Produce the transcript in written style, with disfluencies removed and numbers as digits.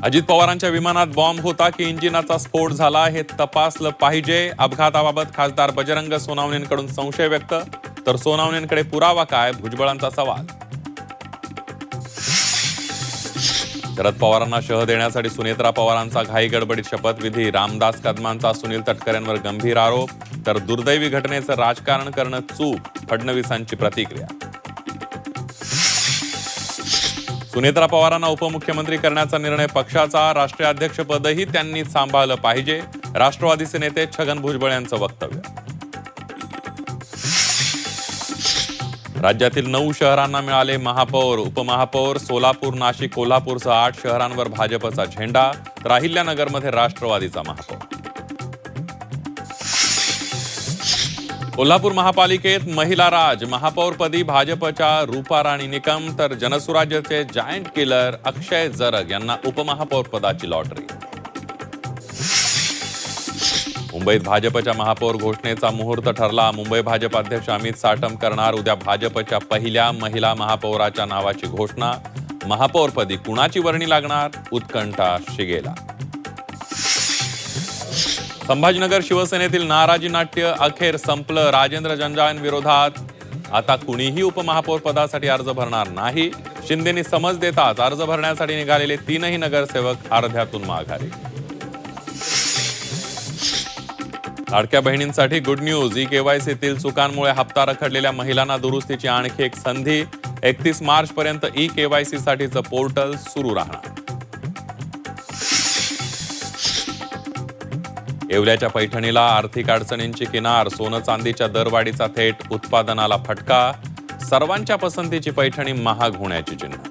अजित पवारांच्या विमानात बॉम्ब होता की इंजिनाचा स्फोट झाला हे तपासलं पाहिजे. अपघाताबाबत खासदार बजरंग सोनावणेंकडून संशय व्यक्त, तर सोनावणेंकडे पुरावा काय, भुजबळांचा सवाल. शरद पवारांना शह देण्यासाठी सुनेत्रा पवारांचा घाई गडबडीत शपथविधी. रामदास कदमांचा सुनील तटकरेंवर गंभीर आरोप, तर दुर्दैवी घटनेचं राजकारण करणं चूक, फडणवीसांची प्रतिक्रिया. सुनेत्रा पवारांना उपमुख्यमंत्री करण्याचा निर्णय पक्षाचा, राष्ट्रीय अध्यक्षपदही त्यांनी सांभाळलं पाहिजे, राष्ट्रवादीचे नेते छगन भुजबळ यांचं वक्तव्य. राज्यातील 9 शहरांना मिळाले महापौर, उपमहापौर. सोलापूर, नाशिक, कोल्हापूरसह 8 शहरांवर भाजपचा झेंडा, तर अहिल्यानगरमध्ये राष्ट्रवादीचा महापौर. कोल्हापूर महापालिकेत महिला राज, महापौरपदी भाजपच्या रूपा राणी निकम, तर जनसुराज्याचे जायंट किलर अक्षय जरग यांना उपमहापौरपदाची लॉटरी. मुंबईत भाजपच्या महापौर घोषणेचा मुहूर्त ठरला. मुंबई भाजप अध्यक्ष अमित साटम करणार उद्या भाजपच्या पहिल्या महिला महापौराच्या नावाची घोषणा. महापौरपदी कुणाची वर्णी लागणार, उत्कंठा शिगेला. संभाजीनगर शिवसेनेतील नाराजी नाट्य अखेर संपलं. राजेंद्र जंजाळांविरोधात आता कुणीही उपमहापौर पदासाठी अर्ज भरणार नाही. शिंदेंनी समज देताच अर्ज भरण्यासाठी निघालेले 3ही नगरसेवक अर्ध्यातून माघारी. लाडक्या बहिणींसाठी गुड न्यूज. ई-केवायसीतील चुकांमुळे हप्ता रखडलेल्या महिलांना दुरुस्तीची आणखी एक संधी. 31 मार्च पर्यंत ई-केवायसी साठीचं पोर्टल सुरू राहणार. येवल्याच्या पैठणीला आर्थिक अडचणींची किनार. सोनं चांदीच्या दरवाढीचा थेट उत्पादनाला फटका. सर्वांच्या पसंतीची पैठणी महाग होण्याची चिन्ह.